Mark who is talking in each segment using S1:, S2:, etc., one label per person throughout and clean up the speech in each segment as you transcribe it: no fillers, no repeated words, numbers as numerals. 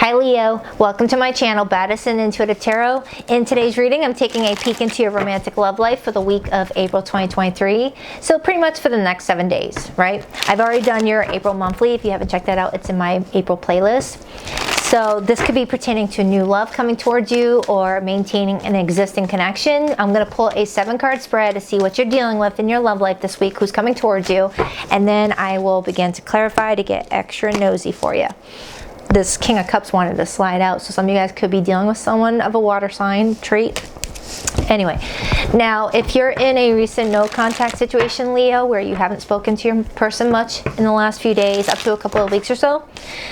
S1: Hi Leo, welcome to my channel, Baddison Intuitive Tarot. In today's reading, I'm taking a peek into your romantic love life for the week of April 2023. So pretty much for the next 7 days, right? I've already done your April monthly. If you haven't checked that out, it's in my April playlist. So this could be pertaining to new love coming towards you or maintaining an existing connection. I'm going to pull a 7-card spread to see what you're dealing with in your love life this week, who's coming towards you, and then I will begin to clarify to get extra nosy for you. This King of Cups wanted to slide out, so some of you guys could be dealing with someone of a water sign trait. Anyway, now if you're in a recent no contact situation, Leo, where you haven't spoken to your person much in the last few days, up to a couple of weeks or so,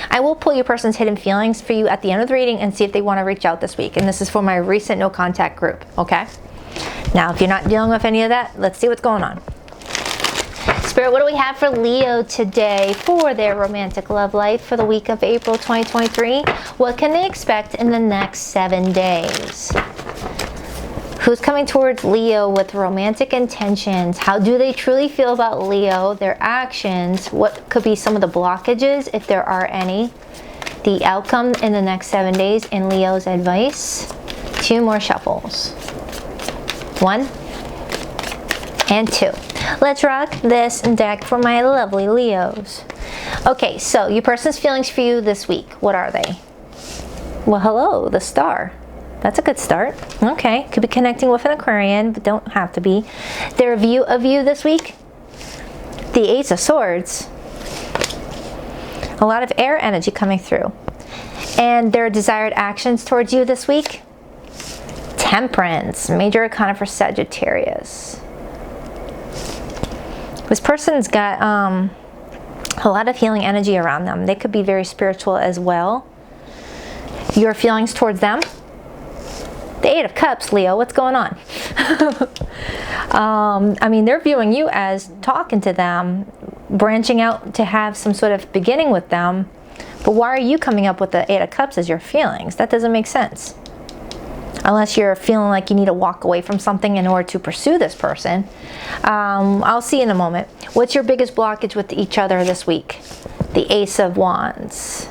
S1: I will pull your person's hidden feelings for you at the end of the reading and see if they want to reach out this week. And this is for my recent no contact group, okay? Now, if you're not dealing with any of that, let's see what's going on. Spirit, what do we have for Leo today for their romantic love life for the week of April 2023? What can they expect in the next 7 days? Who's coming towards Leo with romantic intentions? How do they truly feel about Leo? Their actions? What could be some of the blockages, if there are any? The outcome in the next 7 days in Leo's advice. 2 more shuffles. 1 and 2. Let's rock this deck for my lovely Leos. Okay, so your person's feelings for you this week, what are they? Well, hello, the Star. That's a good start. Okay, could be connecting with an Aquarian, but don't have to be. Their view of you this week? The Ace of Swords. A lot of air energy coming through. And their desired actions towards you this week? Temperance, major arcana for Sagittarius. This person's got a lot of healing energy around them. They could be very spiritual as well. Your feelings towards them? The 8 of Cups, Leo, what's going on? I mean, they're viewing you as talking to them, branching out to have some sort of beginning with them. But why are you coming up with the 8 of Cups as your feelings? That doesn't make sense. Unless you're feeling like you need to walk away from something in order to pursue this person. I'll see in a moment. What's your biggest blockage with each other this week? The Ace of Wands.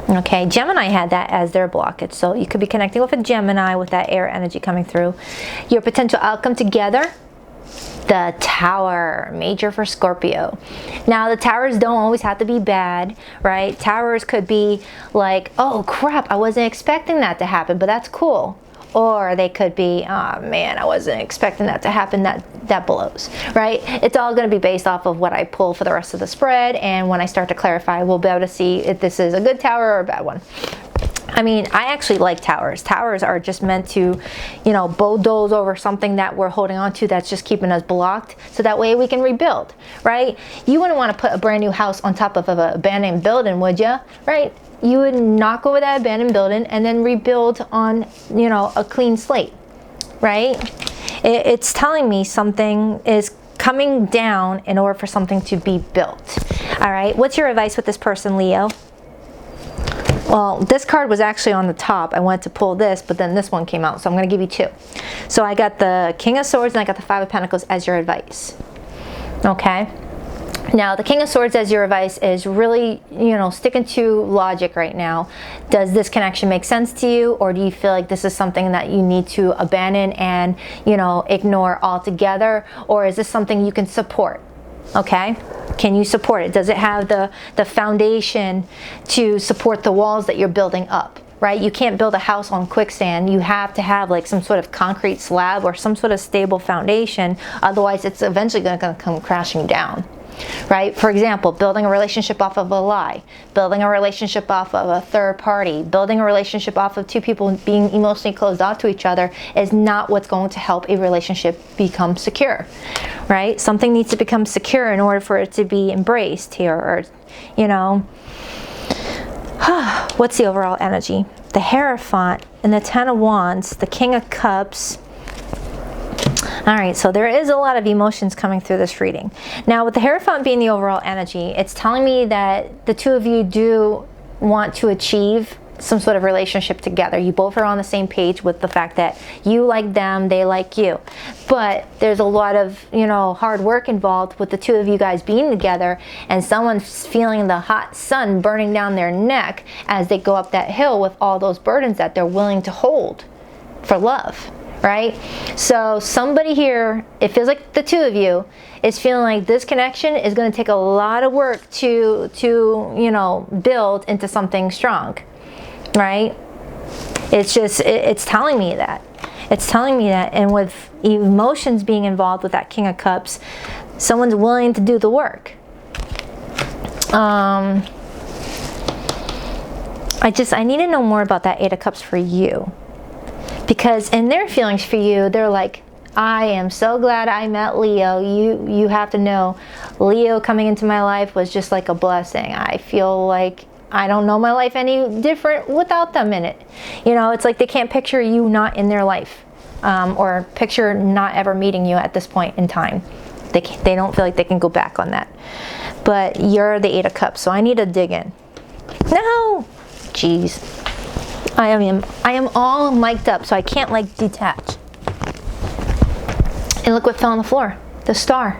S1: Okay, Gemini had that as their blockage. So you could be connecting with a Gemini with that air energy coming through. Your potential outcome together? The Tower, major for Scorpio. Now, the towers don't always have to be bad, right? Towers could be like, oh crap, I wasn't expecting that to happen, but that's cool. Or they could be, oh man, I wasn't expecting that to happen, that blows, right? It's all going to be based off of what I pull for the rest of the spread, and when I start to clarify, we'll be able to see if this is a good tower or a bad one. I mean, I actually like towers. Towers are just meant to, you know, bulldoze over something that we're holding on to that's just keeping us blocked, so that way we can rebuild, right? You wouldn't want to put a brand new house on top of an abandoned building, would you? Right? You would knock over that abandoned building and then rebuild on, you know, a clean slate, right? It's telling me something is coming down in order for something to be built. All right, what's your advice with this person, Leo? Well, this card was actually on the top. I wanted to pull this, but then this one came out, so I'm going to give you 2. So I got the King of Swords and I got the 5 of Pentacles as your advice. Okay? Now, the King of Swords as your advice is really, you know, sticking to logic right now. Does this connection make sense to you, or do you feel like this is something that you need to abandon and, you know, ignore altogether, or is this something you can support? Okay, can you support it? Does it have the foundation to support the walls that you're building up, right? You can't build a house on quicksand. You have to have like some sort of concrete slab or some sort of stable foundation. Otherwise, it's eventually going to come crashing down, right? For example, building a relationship off of a lie, building a relationship off of a third party, building a relationship off of 2 people being emotionally closed off to each other is not what's going to help a relationship become secure, right? Something needs to become secure in order for it to be embraced here, or, you know. What's the overall energy? The Hierophant and the 10 of Wands, the King of Cups. All right, so there is a lot of emotions coming through this reading. Now, with the Hierophant being the overall energy, it's telling me that the 2 of you do want to achieve some sort of relationship together. You both are on the same page with the fact that you like them, they like you. But there's a lot of, you know, hard work involved with the two of you guys being together, and someone's feeling the hot sun burning down their neck as they go up that hill with all those burdens that they're willing to hold for love, right? So somebody here, it feels like the two of you is feeling like this connection is going to take a lot of work to you know, build into something strong, right? It's just, it's telling me that. It's telling me that. And with emotions being involved with that King of Cups, someone's willing to do the work. I need to know more about that Eight of Cups for you. Because in their feelings for you, they're like, I am so glad I met Leo. You have to know, Leo coming into my life was just like a blessing. I feel like I don't know my life any different without them in it. You know, it's like they can't picture you not in their life, or picture not ever meeting you at this point in time. They don't feel like they can go back on that. But you're the Eight of Cups, so I need to dig in. No! Jeez. I am all mic'd up, so I can't like detach. And look what fell on the floor. The star.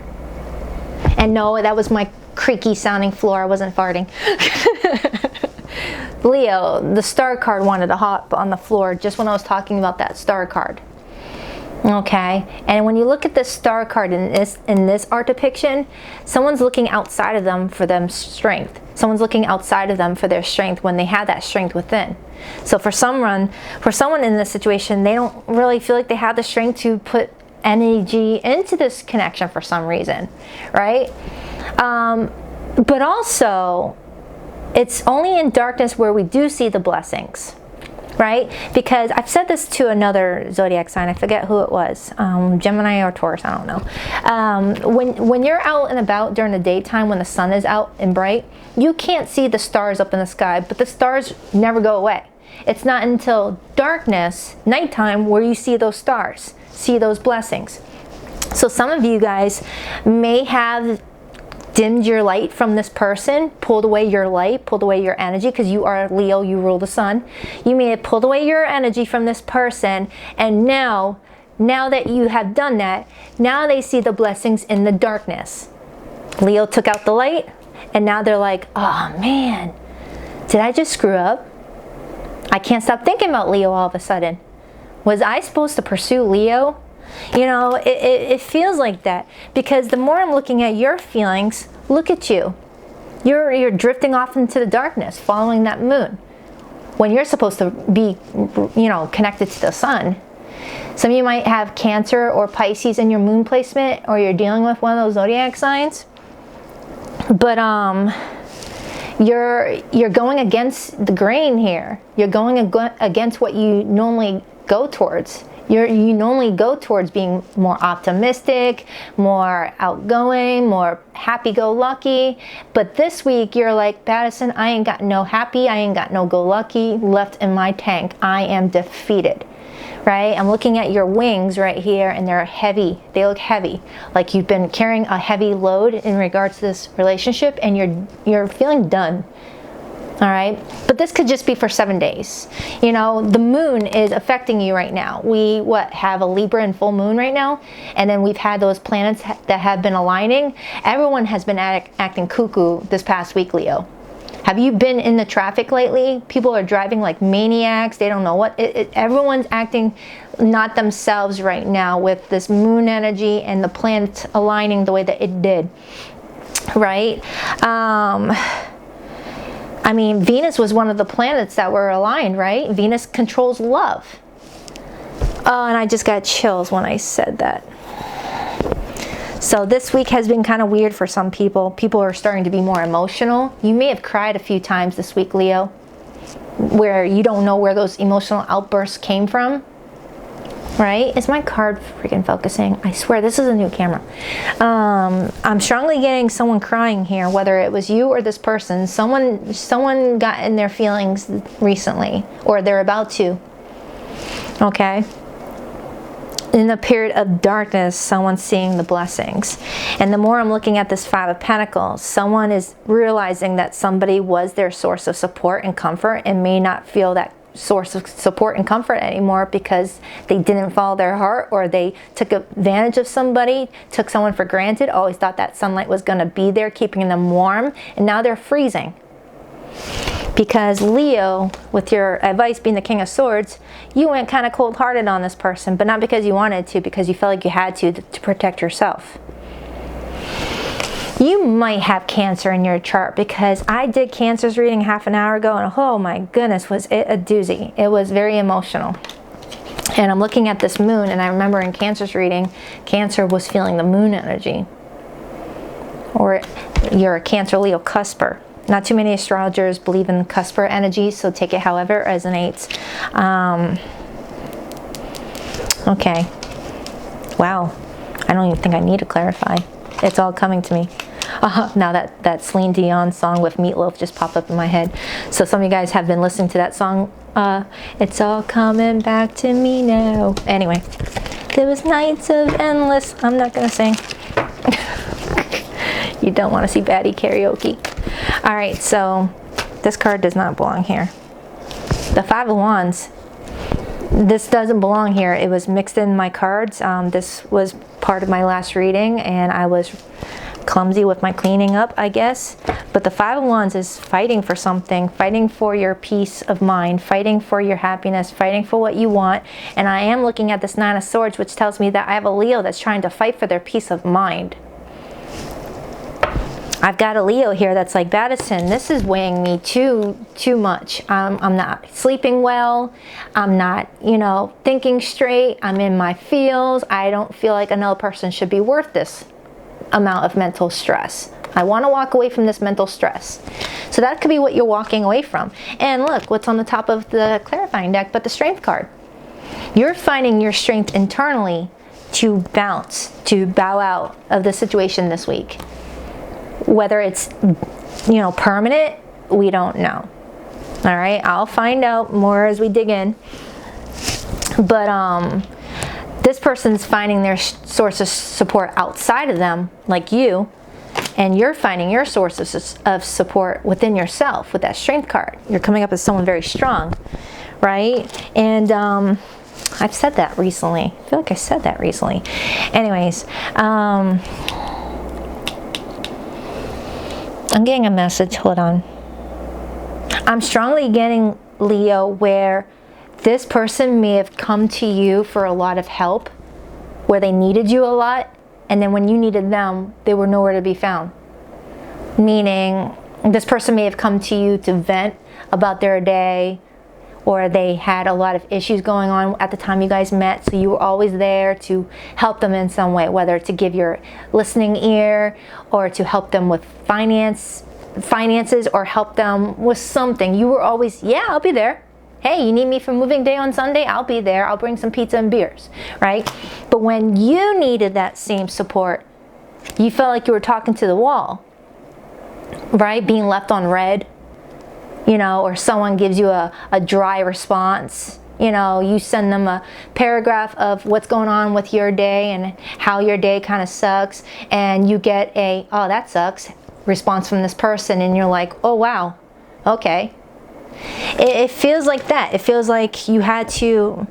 S1: And no, that was my creaky sounding floor. I wasn't farting. Leo, the star card wanted to hop on the floor just when I was talking about that star card. Okay, and when you look at this star card in this art depiction, someone's looking outside of them for them strength. Someone's looking outside of them for their strength when they have that strength within. So for someone in this situation, they don't really feel like they have the strength to put energy into this connection for some reason, right? But also, it's only in darkness where we do see the blessings, right? Because I've said this to another zodiac sign, I forget who it was, Gemini or Taurus, I don't know. When you're out and about during the daytime, when the sun is out and bright, you can't see the stars up in the sky, but the stars never go away. It's not until darkness, nighttime, where you see those stars, see those blessings. So some of you guys may have dimmed your light from this person, pulled away your light, pulled away your energy, because you are Leo, you rule the sun. You may have pulled away your energy from this person, and now that you have done that, now they see the blessings in the darkness. Leo took out the light, and now they're like, oh man, did I just screw up? I can't stop thinking about Leo all of a sudden. Was I supposed to pursue Leo? You know, it feels like that, because the more I'm looking at your feelings, look at you. You're drifting off into the darkness, following that moon, when you're supposed to be, you know, connected to the sun. Some of you might have Cancer or Pisces in your moon placement, or you're dealing with one of those zodiac signs. But you're going against the grain here. You're going against what you normally go towards. You normally go towards being more optimistic, more outgoing, more happy-go-lucky. But this week, you're like, Baddison, I ain't got no happy, I ain't got no go-lucky left in my tank. I am defeated, right? I'm looking at your wings right here, and they're heavy. They look heavy, like you've been carrying a heavy load in regards to this relationship, and you're feeling done. All right, but this could just be for 7 days. You know, the moon is affecting you right now. We have a Libra and full moon right now, and then we've had those planets that have been aligning. Everyone has been acting cuckoo this past week, Leo. Have you been in the traffic lately? People are driving like maniacs. They don't know what. Everyone's acting not themselves right now with this moon energy and the planets aligning the way that it did, right? I mean, Venus was one of the planets that were aligned, right? Venus controls love. Oh, and I just got chills when I said that. So this week has been kind of weird for some people. People are starting to be more emotional. You may have cried a few times this week, Leo, where you don't know where those emotional outbursts came from. Right? Is my card freaking focusing? I swear, this is a new camera. I'm strongly getting someone crying here, whether it was you or this person. Someone got in their feelings recently, or they're about to. Okay? in a period of darkness, someone's seeing the blessings. And the more I'm looking at this Five of Pentacles, someone is realizing that somebody was their source of support and comfort and may not feel that source of support and comfort anymore because they didn't follow their heart, or they took advantage of somebody, took someone for granted, always thought that sunlight was going to be there keeping them warm, and now they're freezing. Because Leo, with your advice being the King of Swords, you went kind of cold-hearted on this person, but not because you wanted to, because you felt like you had to protect yourself. You might have Cancer in your chart, because I did Cancer's reading half an hour ago, and oh my goodness, was it a doozy. It was very emotional. And I'm looking at this moon, and I remember in Cancer's reading, Cancer was feeling the moon energy. Or you're a Cancer Leo cusper. Not too many astrologers believe in cusper energy, so take it however it resonates. Okay. Wow. I don't even think I need to clarify. It's all coming to me. Now that Celine Dion song with Meatloaf just popped up in my head. So some of you guys have been listening to that song. It's all coming back to me now. Anyway, there was nights of endless. I'm not gonna sing. You don't want to see baddie karaoke. All right, so this card does not belong here. The Five of Wands. This doesn't belong here. It was mixed in my cards. This was part of my last reading, and I was clumsy with my cleaning up, I guess. But the Five of Wands is fighting for something, fighting for your peace of mind, fighting for your happiness, fighting for what you want. And I am looking at this Nine of Swords, which tells me that I have a Leo that's trying to fight for their peace of mind. I've got a Leo here that's like, Baddison, this is weighing me too much. I'm not sleeping well. I'm not, thinking straight. I'm in my feels. I don't feel like another person should be worth this amount of mental stress. I want to walk away from this mental stress. So that could be what you're walking away from. And look, what's on the top of the clarifying deck but the Strength card. You're finding your strength internally to bounce, to bow out of the situation this week. Whether it's, permanent, we don't know. All right, I'll find out more as we dig in. But this person's finding their source of support outside of them, like you, and you're finding your sources of support within yourself with that Strength card. You're coming up as someone very strong, right? And I've said that recently. I feel like I said that recently. Anyways, I'm getting a message. Hold on. I'm strongly getting, Leo, where this person may have come to you for a lot of help, where they needed you a lot, and then when you needed them, they were nowhere to be found. Meaning, this person may have come to you to vent about their day, or they had a lot of issues going on at the time you guys met, so you were always there to help them in some way, whether to give your listening ear, or to help them with finances, or help them with something. You were always, yeah, I'll be there. Hey, you need me for moving day on Sunday? I'll be there. I'll bring some pizza and beers, right? But when you needed that same support, you felt like you were talking to the wall, right? Being left on red. Or someone gives you a dry response. You send them a paragraph of what's going on with your day and how your day kind of sucks, and you get a, oh, that sucks, response from this person, and you're like, oh, wow, okay. It feels like that. It feels like you had to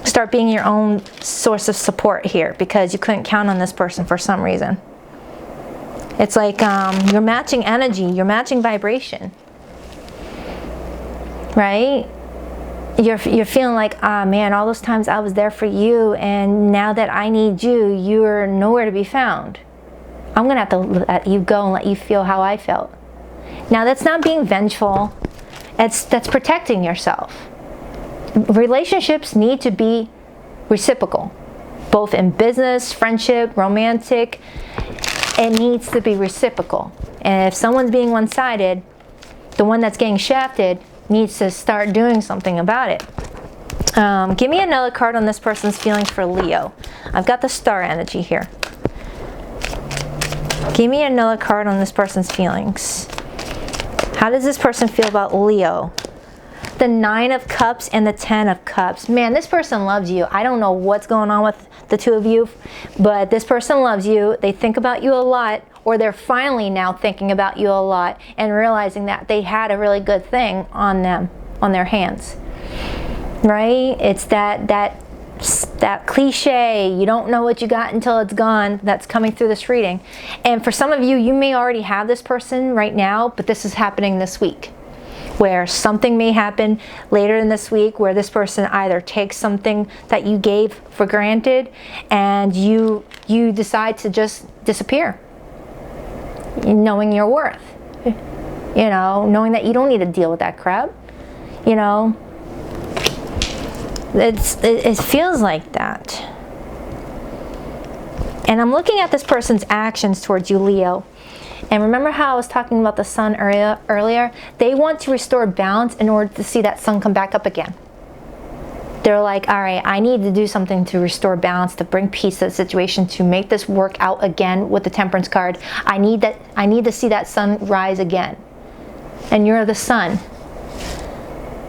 S1: start being your own source of support here because you couldn't count on this person for some reason. It's like you're matching energy, you're matching vibration. Right? You're feeling like, ah, man, all those times I was there for you, and now that I need you, you're nowhere to be found. I'm gonna have to let you go and let you feel how I felt. Now that's not being vengeful. That's protecting yourself. Relationships need to be reciprocal, both in business, friendship, romantic. It needs to be reciprocal. And if someone's being one-sided, the one that's getting shafted needs to start doing something about it. Give me another card on this person's feelings for Leo. I've got the Star energy here. Give me another card on this person's feelings. How does this person feel about Leo? the 9 of Cups and the 10 of Cups. Man, this person loves you. I don't know what's going on with the two of you, but this person loves you. They think about you a lot, or they're finally now thinking about you a lot and realizing that they had a really good thing on them, on their hands, right? It's that cliche, you don't know what you got until it's gone, that's coming through this reading. And for some of you, you may already have this person right now, but this is happening this week, where something may happen later in this week where this person either takes something that you gave for granted and you decide to just disappear, knowing your worth, you know, knowing that you don't need to deal with that crap, you know. It feels like that. And I'm looking at this person's actions towards you, Leo. And remember how I was talking about the sun earlier? They want to restore balance in order to see that sun come back up again. They're like, all right, I need to do something to restore balance, to bring peace to the situation, to make this work out again with the Temperance card. I need to see that sun rise again. And you're the sun.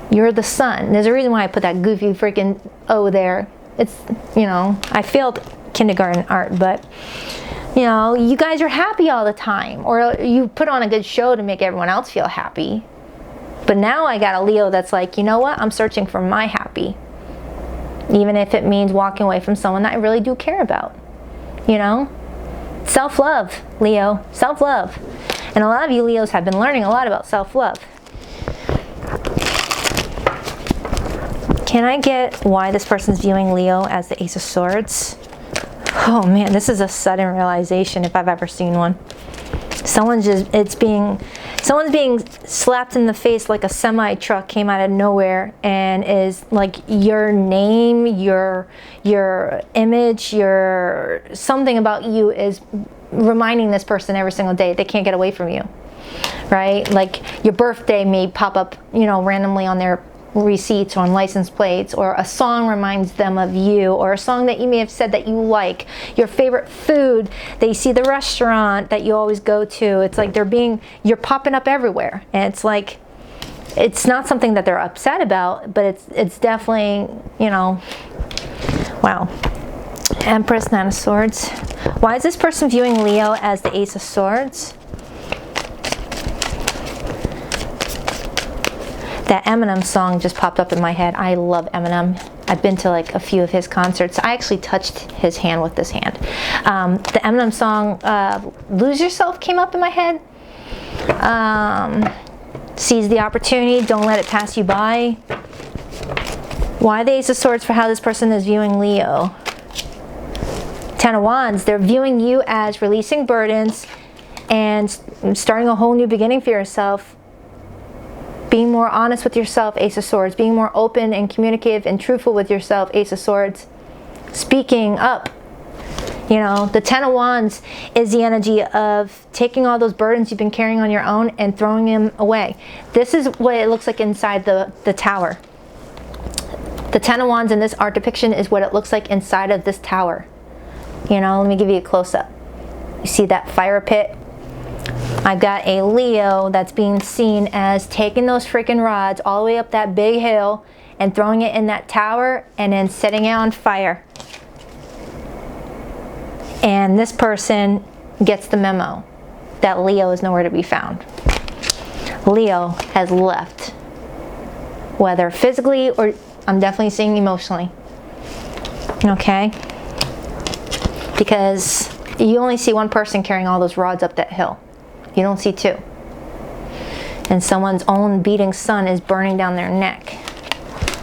S1: You're the sun. There's a reason why I put that goofy freaking O there. It's, you know, I failed kindergarten art, but, you know, you guys are happy all the time. Or you put on a good show to make everyone else feel happy. But now I got a Leo that's like, you know what? I'm searching for my happy. Even if it means walking away from someone that I really do care about. You know? Self-love, Leo. Self-love. And a lot of you Leos have been learning a lot about self-love. Can I get why this person's viewing Leo as the Ace of Swords? Oh man, this is a sudden realization if I've ever seen one. Someone's being slapped in the face like a semi truck came out of nowhere and is like your name, your image, your something about you is reminding this person every single day they can't get away from you, right? Like your birthday may pop up, you know, randomly on their receipts or on license plates, or a song reminds them of you, or a song that you may have said that you like, your favorite food, they see the restaurant that you always go to. It's like you're popping up everywhere, and it's like, it's not something that they're upset about, but it's definitely, you know, wow. Empress, Nine of Swords. Why is this person viewing Leo as the Ace of Swords? That Eminem song just popped up in my head. I love Eminem. I've been to like a few of his concerts. I actually touched his hand with this hand. The Eminem song, Lose Yourself, came up in my head. Seize the opportunity, don't let it pass you by. Why the Ace of Swords for how this person is viewing Leo? Ten of Wands, they're viewing you as releasing burdens and starting a whole new beginning for yourself. Being more honest with yourself, Ace of Swords. Being more open and communicative and truthful with yourself, Ace of Swords. Speaking up. You know, the Ten of Wands is the energy of taking all those burdens you've been carrying on your own and throwing them away. This is what it looks like inside the tower. The Ten of Wands in this art depiction is what it looks like inside of this tower. You know, let me give you a close-up. You see that fire pit? I've got a Leo that's being seen as taking those freaking rods all the way up that big hill and throwing it in that tower and then setting it on fire. And this person gets the memo that Leo is nowhere to be found. Leo has left. Whether physically or I'm definitely seeing emotionally. Okay? Because you only see one person carrying all those rods up that hill. You don't see two. And someone's own beating sun is burning down their neck,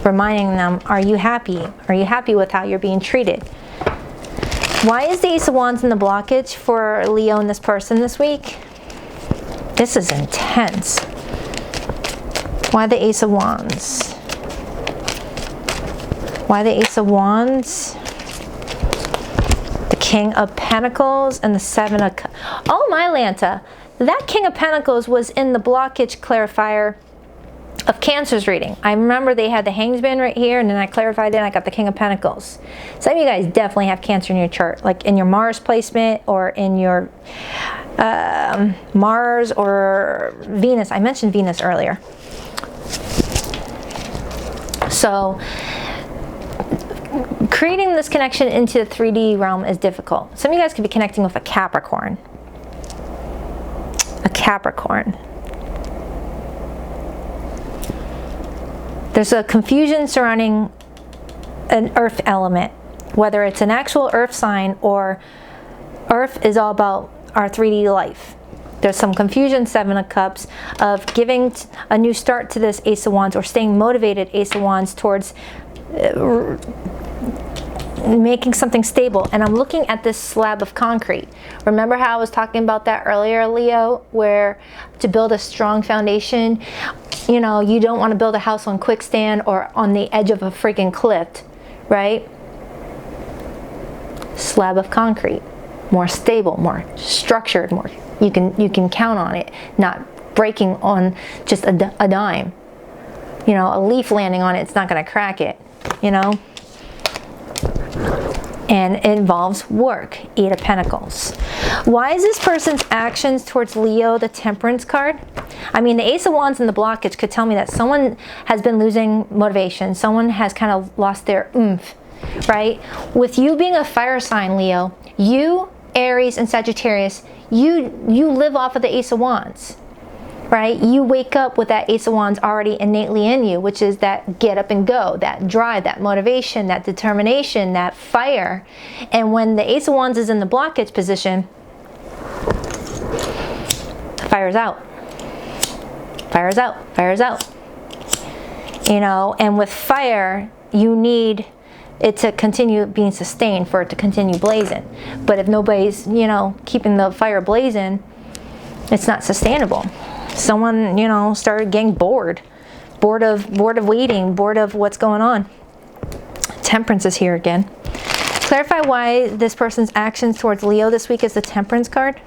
S1: reminding them, are you happy? Are you happy with how you're being treated? Why is the Ace of Wands in the blockage for Leo and this person this week? This is intense. Why the Ace of Wands? Why the Ace of Wands? The King of Pentacles and the Seven of Cups. Oh my Lanta. That King of Pentacles was in the blockage clarifier of Cancer's reading. I remember they had the Hangsman right here, and then I clarified it and I got the King of Pentacles. Some of you guys definitely have Cancer in your chart, like in your Mars placement or in your Mars or Venus. I mentioned Venus earlier. So creating this connection into the 3D realm is difficult. Some of you guys could be connecting with a Capricorn. A Capricorn. There's a confusion surrounding an earth element, whether it's an actual earth sign or earth is all about our 3D life. There's some confusion, Seven of Cups, of giving a new start to this Ace of Wands, or staying motivated, Ace of Wands, towards making something stable. And I'm looking at this slab of concrete. Remember how I was talking about that earlier, Leo, where to build a strong foundation, you know, you don't want to build a house on quicksand or on the edge of a freaking cliff, right? Slab of concrete, more stable, more structured, more you can count on it not breaking on just a dime. You know, a leaf landing on it, it's not going to crack it, you know. And it involves work. Eight of Pentacles. Why is this person's actions towards Leo the Temperance card? I mean, the Ace of Wands and the blockage could tell me that someone has been losing motivation. Someone has kind of lost their oomph, right? With you being a fire sign, Leo, you, Aries and Sagittarius, you live off of the Ace of Wands. Right? You wake up with that Ace of Wands already innately in you, which is that get up and go, that drive, that motivation, that determination, that fire. And when the Ace of Wands is in the blockage position, fire's out. Fire's out. Fire's out. You know, and with fire, you need it to continue being sustained, for it to continue blazing. But if nobody's, you know, keeping the fire blazing, it's not sustainable. Someone, you know, started getting bored of waiting, bored of what's going on. Temperance is here again. Clarify why this person's actions towards Leo this week is the Temperance card.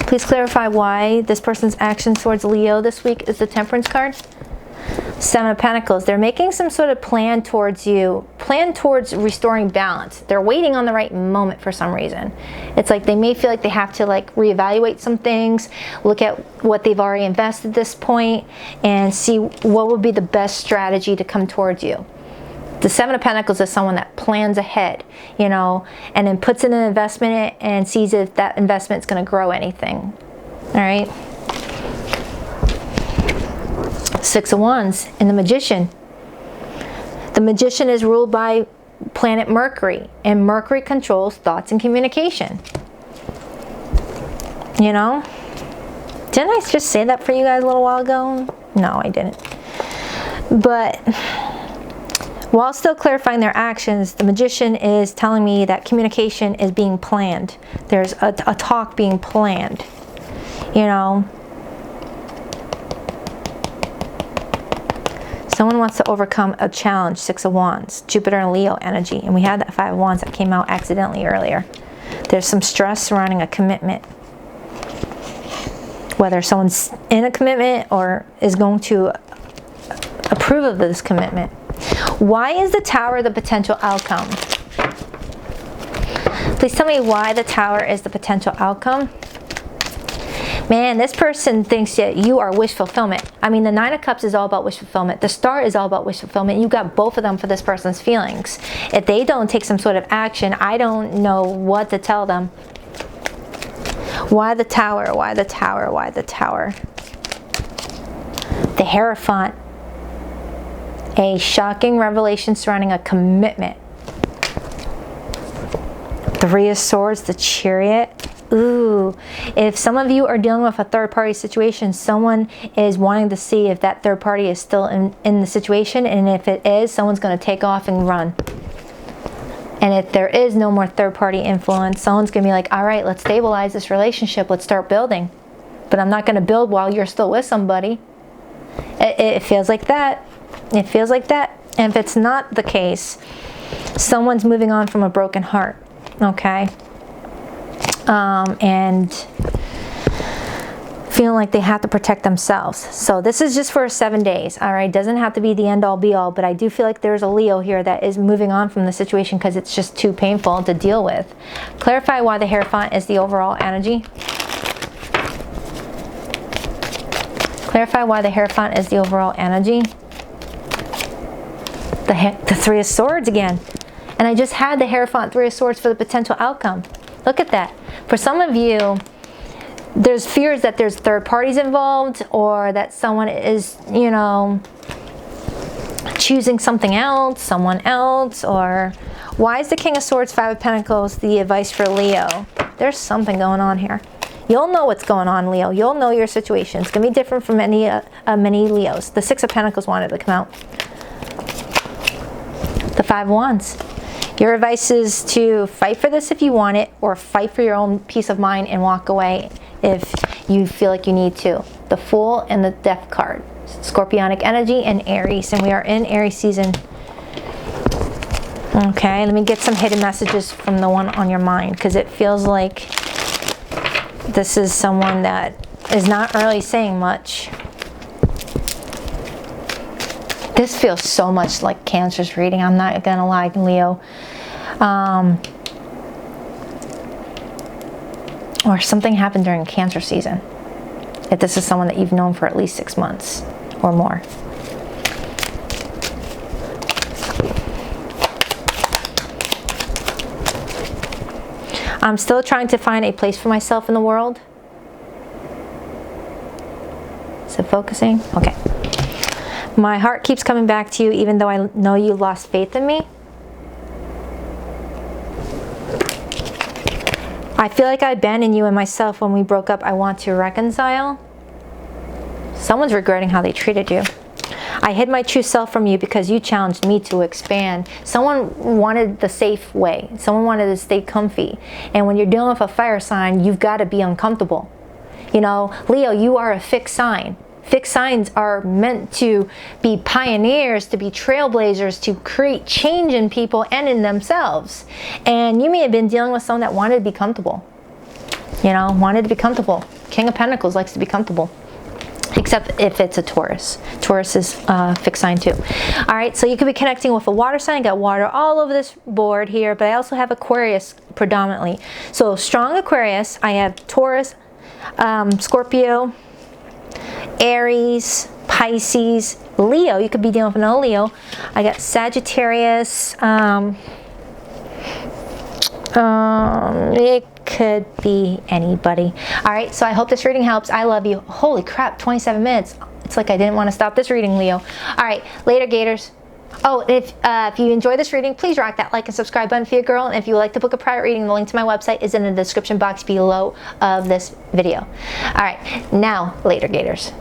S1: Please clarify why this person's actions towards Leo this week is the Temperance card. Seven of Pentacles. They're making some sort of plan towards you, plan towards restoring balance. They're waiting on the right moment for some reason. It's like they may feel like they have to like reevaluate some things, look at what they've already invested at this point, and see what would be the best strategy to come towards you. The Seven of Pentacles is someone that plans ahead, you know, and then puts in an investment and sees if that investment's going to grow anything. All right. Six of Wands and the Magician. The Magician is ruled by planet Mercury, and Mercury controls thoughts and communication. You know? Didn't I just say that for you guys a little while ago? No, I didn't. But while still clarifying their actions, the Magician is telling me that communication is being planned. There's a talk being planned. You know? Someone wants to overcome a challenge. Six of Wands, Jupiter and Leo energy. And we had that Five of Wands that came out accidentally earlier. There's some stress surrounding a commitment. Whether someone's in a commitment or is going to approve of this commitment. Why is the Tower the potential outcome? Please tell me why the Tower is the potential outcome. Man, this person thinks that you are wish fulfillment. I mean, the Nine of Cups is all about wish fulfillment. The Star is all about wish fulfillment. You got both of them for this person's feelings. If they don't take some sort of action, I don't know what to tell them. Why the Tower? Why the Tower? Why the Tower? The Hierophant. A shocking revelation surrounding a commitment. Three of Swords, the Chariot. Ooh, if some of you are dealing with a third-party situation, someone is wanting to see if that third party is still in the situation, and if it is, someone's going to take off and run. And if there is no more third-party influence, someone's going to be like, all right, let's stabilize this relationship, let's start building. But I'm not going to build while you're still with somebody. It feels like that. It feels like that. And if it's not the case, someone's moving on from a broken heart, okay? And feeling like they have to protect themselves. So this is just for 7 days, all right? Doesn't have to be the end all be all, but I do feel like there's a Leo here that is moving on from the situation because it's just too painful to deal with. Clarify why the Hierophant is the overall energy. Clarify why the Hierophant is the overall energy. The Three of Swords again. And I just had the Hierophant, Three of Swords for the potential outcome. Look at that. For some of you, there's fears that there's third parties involved, or that someone is, you know, choosing something else, someone else. Or why is the King of Swords, Five of Pentacles, the advice for Leo? There's something going on here. You'll know what's going on, Leo. You'll know your situation. It's going to be different from many Leos. The Six of Pentacles wanted to come out. The Five of Wands. Your advice is to fight for this if you want it, or fight for your own peace of mind and walk away if you feel like you need to. The Fool and the Death card. Scorpionic energy and Aries. And we are in Aries season. Okay, let me get some hidden messages from the one on your mind, because it feels like this is someone that is not really saying much. This feels so much like Cancer's reading. I'm not gonna lie, Leo. Or something happened during Cancer season. If this is someone that you've known for at least 6 months or more. I'm still trying to find a place for myself in the world. Is it focusing? Okay. My heart keeps coming back to you even though I know you lost faith in me. I feel like I abandoned you and myself when we broke up. I want to reconcile. Someone's regretting how they treated you. I hid my true self from you because you challenged me to expand. Someone wanted the safe way. Someone wanted to stay comfy. And when you're dealing with a fire sign, you've got to be uncomfortable. You know, Leo, you are a fixed sign. Fixed signs are meant to be pioneers, to be trailblazers, to create change in people and in themselves. And you may have been dealing with someone that wanted to be comfortable. You know, wanted to be comfortable. King of Pentacles likes to be comfortable. Except if it's a Taurus. Taurus is fixed sign too. All right, so you could be connecting with a water sign. I got water all over this board here, but I also have Aquarius predominantly. So strong Aquarius. I have Taurus, Scorpio, Aries, Pisces, Leo. You could be dealing with another Leo. I got Sagittarius. It could be anybody. All right, so I hope this reading helps. I love you. Holy crap, 27 minutes. It's like I didn't want to stop this reading, Leo. All right, later, Gators. Oh, if you enjoy this reading, please rock that like and subscribe button for your girl. And if you would like to book a private reading, the link to my website is in the description box below of this video. All right, now, later, Gators.